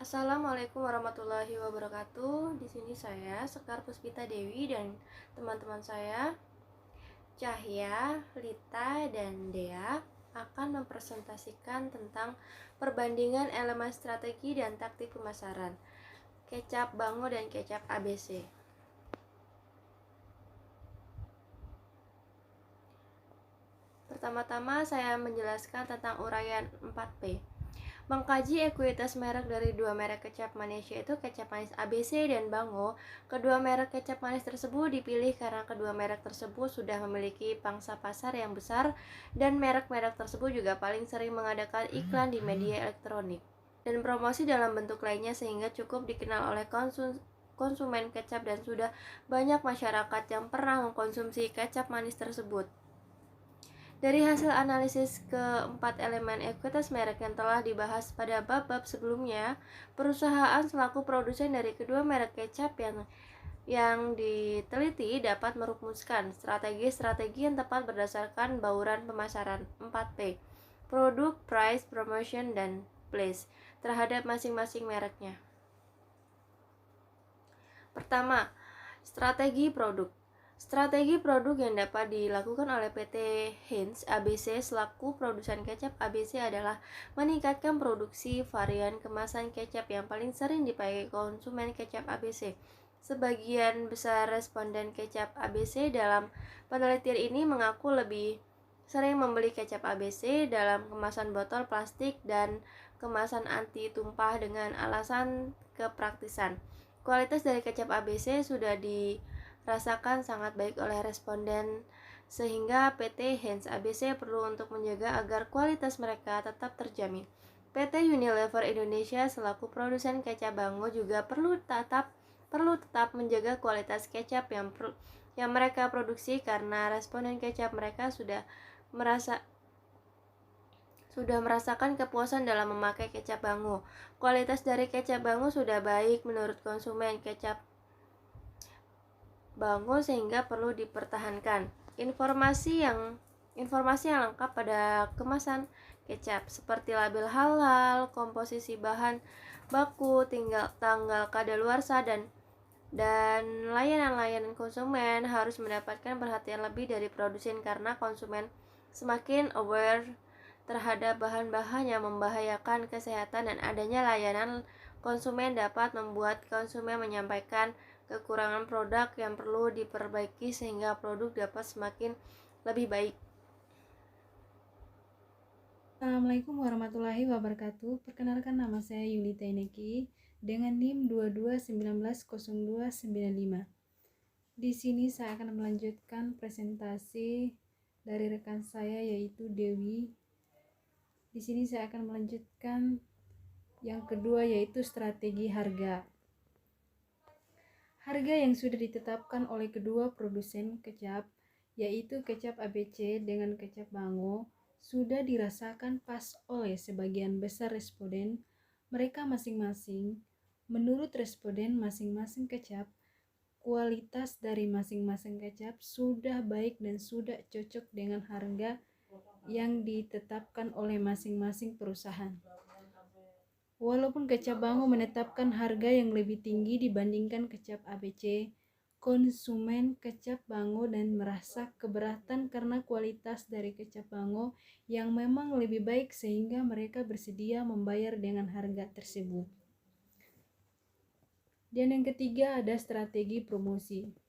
Assalamualaikum warahmatullahi wabarakatuh. Di sini saya Sekar Puspita Dewi dan teman-teman saya Cahya, Lita, dan Dea akan mempresentasikan tentang perbandingan elemen strategi dan taktik pemasaran kecap Bango dan kecap ABC. Pertama-tama saya menjelaskan tentang uraian 4P. Mengkaji ekuitas merek dari dua merek kecap manis yaitu kecap manis ABC dan Bango. Kedua merek kecap manis tersebut dipilih karena kedua merek tersebut sudah memiliki pangsa pasar yang besar dan merek-merek tersebut juga paling sering mengadakan iklan di media elektronik dan promosi dalam bentuk lainnya sehingga cukup dikenal oleh konsumen kecap dan sudah banyak masyarakat yang pernah mengkonsumsi kecap manis tersebut. Dari hasil analisis keempat elemen ekuitas merek yang telah dibahas pada bab-bab sebelumnya, perusahaan selaku produsen dari kedua merek kecap yang diteliti dapat merumuskan strategi-strategi yang tepat berdasarkan bauran pemasaran 4P, produk, price, promotion, dan place, terhadap masing-masing mereknya. Pertama, strategi produk. Strategi produk yang dapat dilakukan oleh PT Heinz ABC selaku produsen kecap ABC adalah meningkatkan produksi varian kemasan kecap yang paling sering dipakai konsumen kecap ABC. Sebagian besar responden kecap ABC dalam penelitian ini mengaku lebih sering membeli kecap ABC dalam kemasan botol plastik dan kemasan anti tumpah dengan alasan kepraktisan. Kualitas dari kecap ABC sudah dirasakan sangat baik oleh responden sehingga PT Heinz ABC perlu untuk menjaga agar kualitas mereka tetap terjamin. PT Unilever Indonesia selaku produsen kecap Bango juga perlu tetap menjaga kualitas kecap yang mereka produksi karena responden kecap mereka sudah merasakan kepuasan dalam memakai kecap Bango. Kualitas dari kecap Bango sudah baik menurut konsumen kecap Bango sehingga perlu dipertahankan. Informasi yang lengkap pada kemasan kecap seperti label halal, komposisi bahan baku, tanggal kadaluarsa dan layanan-layanan konsumen harus mendapatkan perhatian lebih dari produsen karena konsumen semakin aware terhadap bahan-bahan yang membahayakan kesehatan dan adanya layanan konsumen dapat membuat konsumen menyampaikan kekurangan produk yang perlu diperbaiki sehingga produk dapat semakin lebih baik. Assalamualaikum warahmatullahi wabarakatuh. Perkenalkan, nama saya Yulita Ineki dengan NIM 22190295. Di sini saya akan melanjutkan presentasi dari rekan saya yaitu Dewi. Di sini saya akan melanjutkan yang kedua yaitu strategi harga. Harga yang sudah ditetapkan oleh kedua produsen kecap yaitu kecap ABC dengan kecap Bango sudah dirasakan pas oleh sebagian besar responden mereka masing-masing. Menurut responden masing-masing kecap, kualitas dari masing-masing kecap sudah baik dan sudah cocok dengan harga yang ditetapkan oleh masing-masing perusahaan. Walaupun kecap Bango menetapkan harga yang lebih tinggi dibandingkan kecap ABC, konsumen kecap Bango dan merasa keberatan karena kualitas dari kecap Bango yang memang lebih baik sehingga mereka bersedia membayar dengan harga tersebut. Dan yang ketiga ada strategi promosi.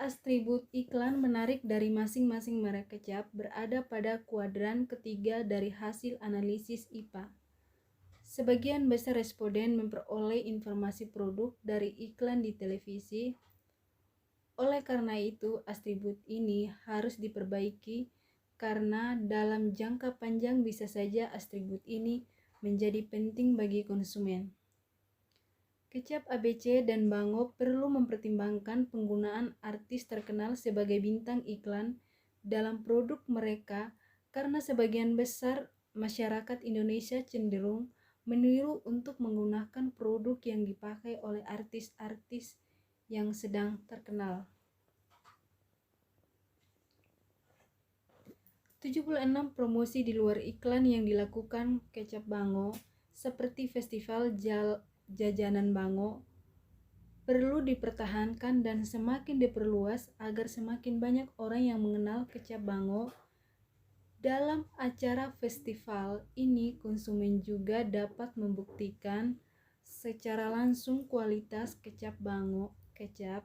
Atribut iklan menarik dari masing-masing merek kecap berada pada kuadran ketiga dari hasil analisis IPA. Sebagian besar responden memperoleh informasi produk dari iklan di televisi. Oleh karena itu, atribut ini harus diperbaiki karena dalam jangka panjang bisa saja atribut ini menjadi penting bagi konsumen. Kecap ABC dan Bango perlu mempertimbangkan penggunaan artis terkenal sebagai bintang iklan dalam produk mereka karena sebagian besar masyarakat Indonesia cenderung meniru untuk menggunakan produk yang dipakai oleh artis-artis yang sedang terkenal. 76 promosi di luar iklan yang dilakukan Kecap Bango, seperti Festival Jajanan Bango, perlu dipertahankan dan semakin diperluas agar semakin banyak orang yang mengenal Kecap Bango. Dalam acara festival ini, konsumen juga dapat membuktikan secara langsung kualitas kecap Bango. Kecap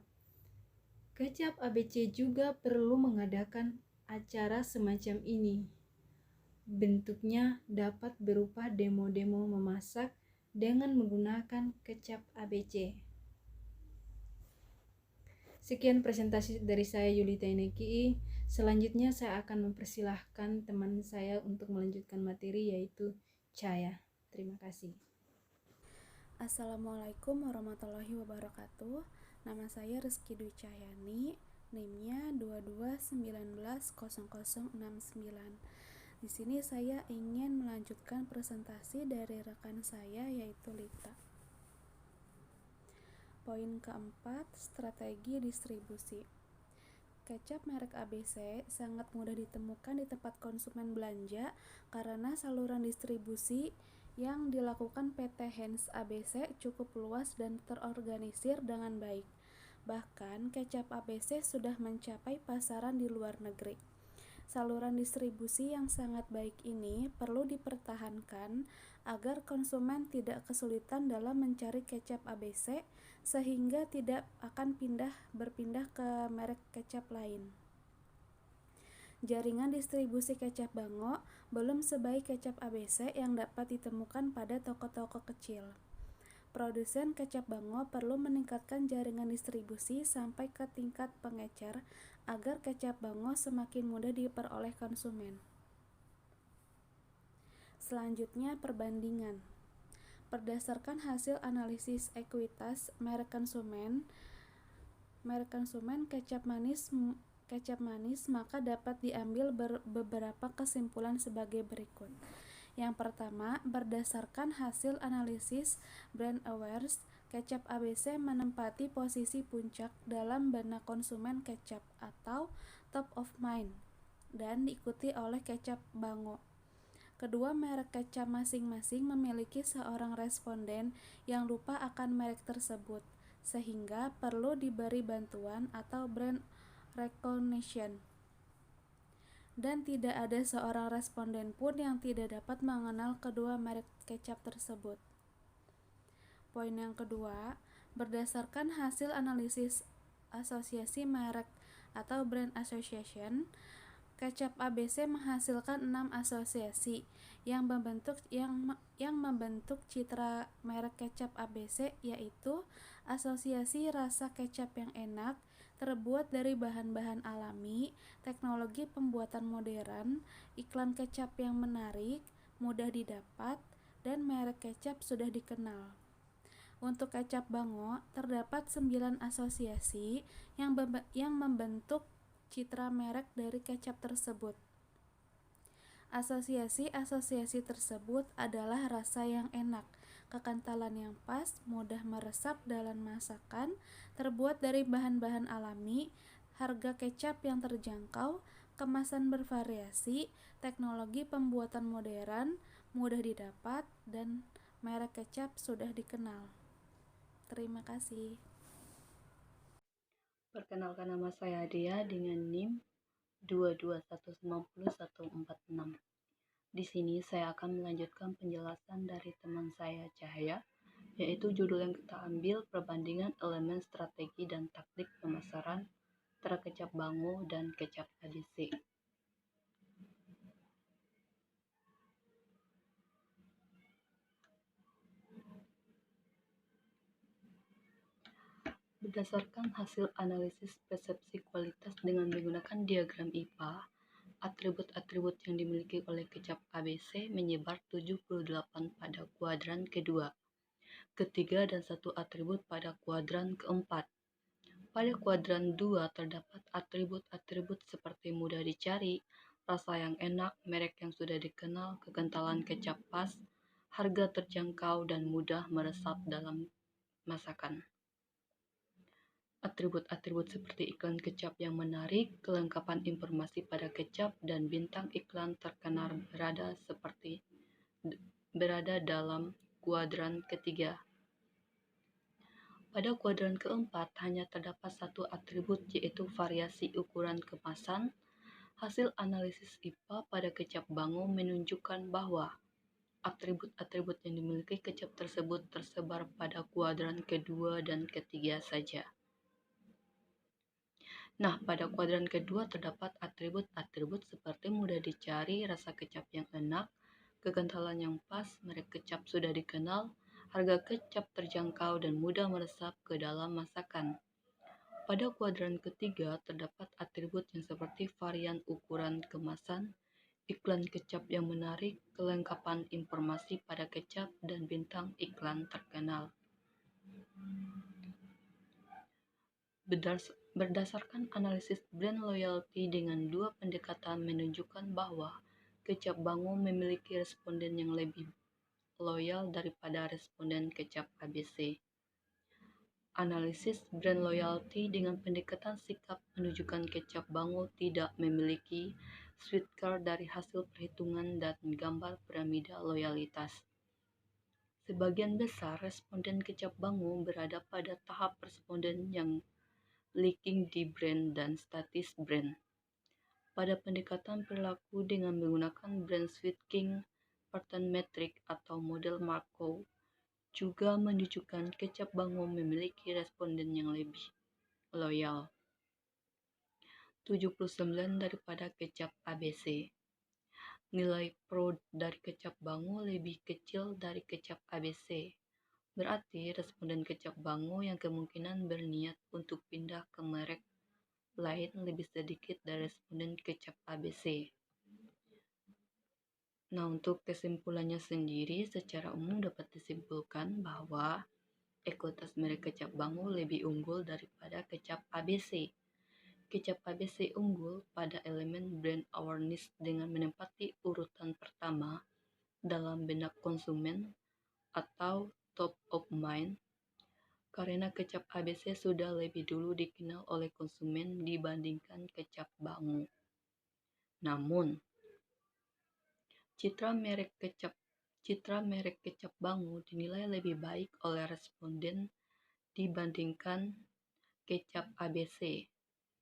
ABC juga perlu mengadakan acara semacam ini. Bentuknya dapat berupa demo-demo memasak dengan menggunakan kecap ABC. Sekian presentasi dari saya, Yulita Ineki. Selanjutnya saya akan mempersilahkan teman saya untuk melanjutkan materi, yaitu Caya. Terima kasih. Assalamualaikum warahmatullahi wabarakatuh. Nama saya Rizky Dwi Cahyani, NIM-nya 22190069. Di sini saya ingin melanjutkan presentasi dari rekan saya, yaitu Lita. Poin keempat, strategi distribusi. Kecap merek ABC sangat mudah ditemukan di tempat konsumen belanja karena saluran distribusi yang dilakukan PT Heinz ABC cukup luas dan terorganisir dengan baik. Bahkan kecap ABC sudah mencapai pasaran di luar negeri. Saluran distribusi yang sangat baik ini perlu dipertahankan agar konsumen tidak kesulitan dalam mencari kecap ABC sehingga tidak akan berpindah ke merek kecap lain. Jaringan distribusi kecap Bango belum sebaik kecap ABC yang dapat ditemukan pada toko-toko kecil. Produsen kecap Bango perlu meningkatkan jaringan distribusi sampai ke tingkat pengecer agar kecap Bango semakin mudah diperoleh konsumen. Selanjutnya, perbandingan. Berdasarkan hasil analisis ekuitas merek konsumen kecap manis, maka dapat diambil beberapa kesimpulan sebagai berikut. Yang pertama, berdasarkan hasil analisis brand awareness, kecap ABC menempati posisi puncak dalam benak konsumen kecap atau top of mind dan diikuti oleh kecap Bango. Kedua merek kecap masing-masing memiliki seorang responden yang lupa akan merek tersebut, sehingga perlu diberi bantuan atau brand recognition. Dan tidak ada seorang responden pun yang tidak dapat mengenal kedua merek kecap tersebut. Poin yang kedua, berdasarkan hasil analisis asosiasi merek atau brand association, kecap ABC menghasilkan 6 asosiasi yang membentuk citra merek kecap ABC, yaitu asosiasi rasa kecap yang enak, terbuat dari bahan-bahan alami, teknologi pembuatan modern, iklan kecap yang menarik, mudah didapat, dan merek kecap sudah dikenal. Untuk kecap Bango, terdapat 9 asosiasi yang membentuk citra merek dari kecap tersebut. Asosiasi-asosiasi tersebut adalah rasa yang enak, kekentalan yang pas, mudah meresap dalam masakan, terbuat dari bahan-bahan alami, harga kecap yang terjangkau, kemasan bervariasi, teknologi pembuatan modern, mudah didapat, dan merek kecap sudah dikenal. Terima kasih. Perkenalkan, nama saya Adia dengan NIM 22190146. Di sini saya akan melanjutkan penjelasan dari teman saya Cahaya, yaitu judul yang kita ambil perbandingan elemen strategi dan taktik pemasaran antara kecap Bango dan kecap ABC. Berdasarkan hasil analisis persepsi kualitas dengan menggunakan diagram IPA, atribut-atribut yang dimiliki oleh kecap ABC menyebar 78 pada kuadran kedua, ketiga, dan 1 atribut pada kuadran keempat. Pada kuadran 2 terdapat atribut-atribut seperti mudah dicari, rasa yang enak, merek yang sudah dikenal, kekentalan kecap pas, harga terjangkau, dan mudah meresap dalam masakan. Atribut-atribut seperti iklan kecap yang menarik, kelengkapan informasi pada kecap, dan bintang iklan terkenal berada dalam kuadran ketiga. Pada kuadran keempat, hanya terdapat satu atribut, yaitu variasi ukuran kemasan. Hasil analisis IPA pada kecap bango menunjukkan bahwa atribut-atribut yang dimiliki kecap tersebut tersebar pada kuadran kedua dan ketiga saja. Nah, pada kuadran kedua terdapat atribut-atribut seperti mudah dicari, rasa kecap yang enak, kekentalan yang pas, merek kecap sudah dikenal, harga kecap terjangkau, dan mudah meresap ke dalam masakan. Pada kuadran ketiga terdapat atribut yang seperti varian ukuran kemasan, iklan kecap yang menarik, kelengkapan informasi pada kecap, dan bintang iklan terkenal. Berdasarkan analisis brand loyalty dengan dua pendekatan menunjukkan bahwa kecap bango memiliki responden yang lebih loyal daripada responden kecap ABC. Analisis brand loyalty dengan pendekatan sikap menunjukkan kecap bango tidak memiliki sweet card dari hasil perhitungan dan gambar piramida loyalitas. Sebagian besar responden kecap bango berada pada tahap responden yang leaking di brand dan status brand. Pada pendekatan perilaku dengan menggunakan brand Sweet King, pattern metric, atau model Markov, juga menunjukkan kecap bango memiliki responden yang lebih loyal. 79 daripada kecap ABC. Nilai pro dari kecap bango lebih kecil dari kecap ABC. Berarti responden kecap bango yang kemungkinan berniat untuk pindah ke merek lain lebih sedikit dari responden kecap ABC. Nah, untuk kesimpulannya sendiri, secara umum dapat disimpulkan bahwa ekuitas merek kecap bango lebih unggul daripada kecap ABC. Kecap ABC unggul pada elemen brand awareness dengan menempati urutan pertama dalam benak konsumen atau top of mind, karena kecap ABC sudah lebih dulu dikenal oleh konsumen dibandingkan kecap bango. Namun, citra merek kecap bango dinilai lebih baik oleh responden dibandingkan kecap ABC,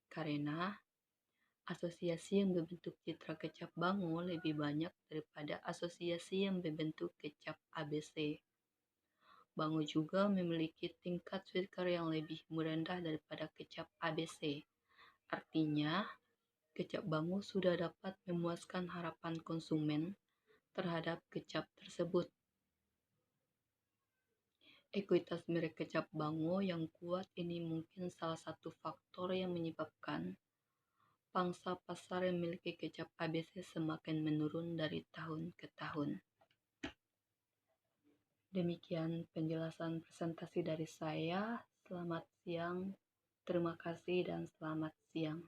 karena asosiasi yang membentuk citra kecap bango lebih banyak daripada asosiasi yang membentuk kecap ABC. Bango juga memiliki tingkat sweet card yang lebih rendah daripada kecap ABC. Artinya, kecap bango sudah dapat memuaskan harapan konsumen terhadap kecap tersebut. Ekuitas merek kecap bango yang kuat ini mungkin salah satu faktor yang menyebabkan pangsa pasar yang memiliki kecap ABC semakin menurun dari tahun ke tahun. Demikian penjelasan presentasi dari saya. Selamat siang, terima kasih, dan selamat siang.